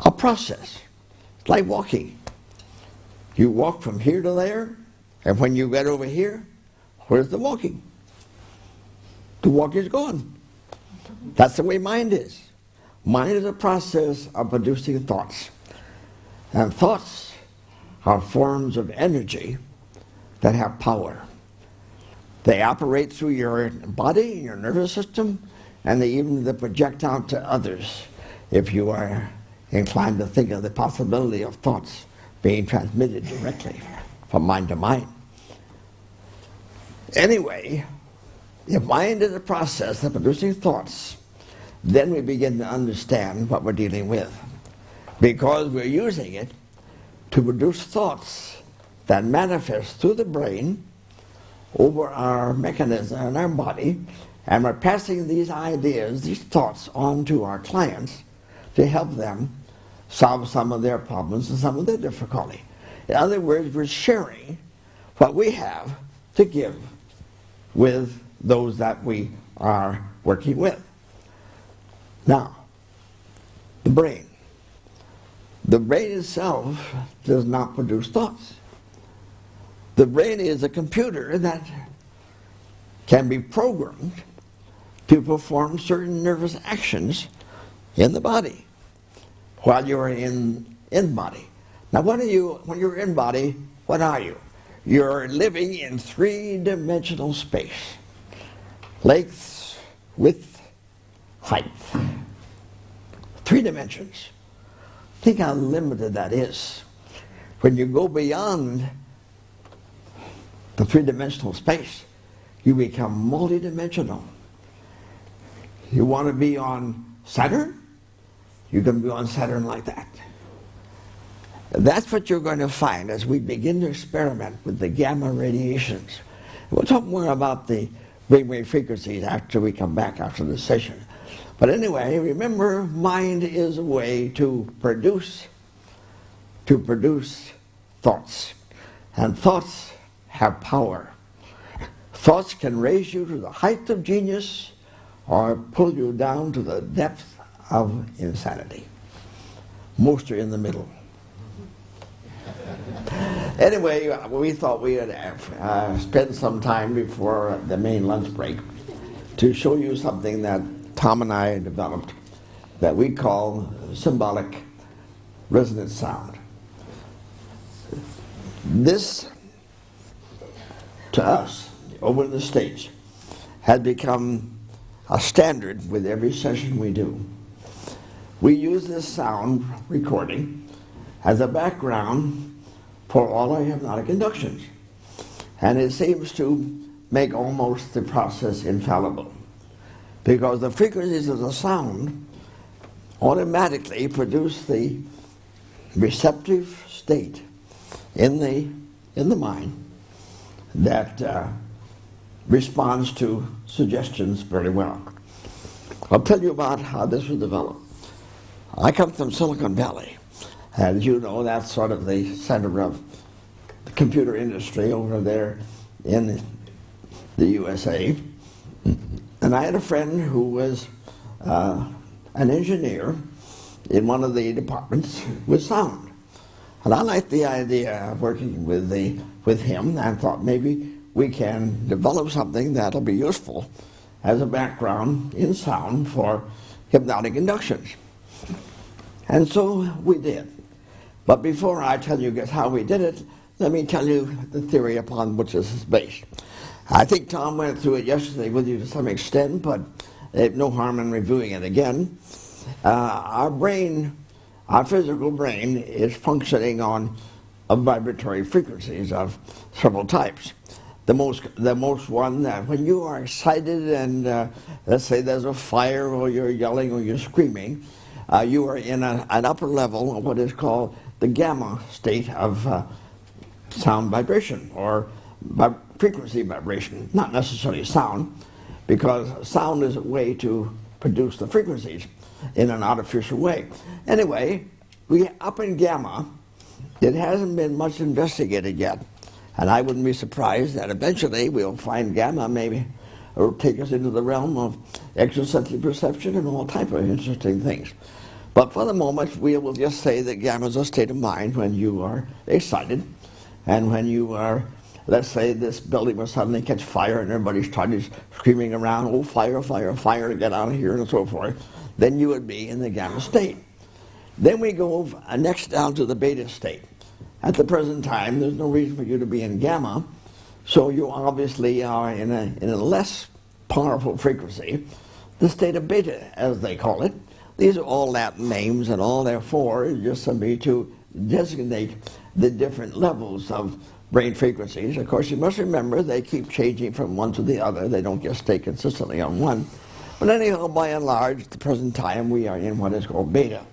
a process. It's like walking. You walk from here to there, and when you get over here, where's the walking? The walk is gone. That's the way mind is. Mind is a process of producing thoughts. And thoughts are forms of energy that have power. They operate through your body, your nervous system, and they even project out to others if you are inclined to think of the possibility of thoughts being transmitted directly from mind to mind. Anyway, if mind is a process of producing thoughts, then we begin to understand what we're dealing with, because we're using it to produce thoughts that manifest through the brain over our mechanism in our body, and we're passing these ideas, these thoughts, on to our clients to help them solve some of their problems and some of their difficulty. In other words, we're sharing what we have to give with those that we are working with. Now, the brain. The brain itself does not produce thoughts. The brain is a computer that can be programmed to perform certain nervous actions in the body while you're in body. Now, when you're in body, what are you? You're living in three-dimensional space. Length, width, height. 3 dimensions. Think how limited that is. When you go beyond the 3-dimensional space, you become multidimensional. You want to be on Saturn? You can be on Saturn like that. That's what you're going to find as we begin to experiment with the gamma radiations. We'll talk more about the brainwave frequencies after we come back after this session. But anyway, remember, mind is a way to produce thoughts. And thoughts have power. Thoughts can raise you to the height of genius or pull you down to the depth of insanity. Most are in the middle. Anyway, we thought we would spend some time before the main lunch break to show you something that Tom and I developed that we call symbolic resonant sound. This, to us, over in the States, had become a standard with every session we do. We use this sound recording as a background for all our hypnotic inductions. And it seems to make almost the process infallible, because the frequencies of the sound automatically produce the receptive state in the mind that responds to suggestions very well. I'll tell you about how this was developed. I come from Silicon Valley. As you know, that's sort of the center of the computer industry over there in the USA. And I had a friend who was an engineer in one of the departments with sound. And I liked the idea of working with him, and thought maybe we can develop something that'll be useful as a background in sound for hypnotic inductions. And so we did. But before I tell you guys how we did it, let me tell you the theory upon which this is based. I think Tom went through it yesterday with you to some extent, but no harm in reviewing it again. Our brain, our physical brain, is functioning on vibratory frequencies of several types. The most one that when you are excited and let's say there's a fire, or you're yelling or you're screaming, you are in an upper level of what is called the gamma state of sound vibration, or frequency vibration, not necessarily sound, because sound is a way to produce the frequencies in an artificial way. Anyway, we up in gamma. It hasn't been much investigated yet, and I wouldn't be surprised that eventually we'll find gamma maybe or take us into the realm of extrasensory perception and all type of interesting things. But for the moment, we will just say that gamma is a state of mind when you are excited, and when you are, let's say this building will suddenly catch fire and everybody's screaming around, oh, fire, fire, fire, to get out of here and so forth, then you would be in the gamma state. Then we go next down to the beta state. At the present time, there's no reason for you to be in gamma, so you obviously are in a less powerful frequency, the state of beta, as they call it. These are all Latin names, and all they're for is just simply to designate the different levels of brain frequencies. Of course, you must remember they keep changing from one to the other. They don't just stay consistently on one. But anyhow, by and large, at the present time, we are in what is called beta.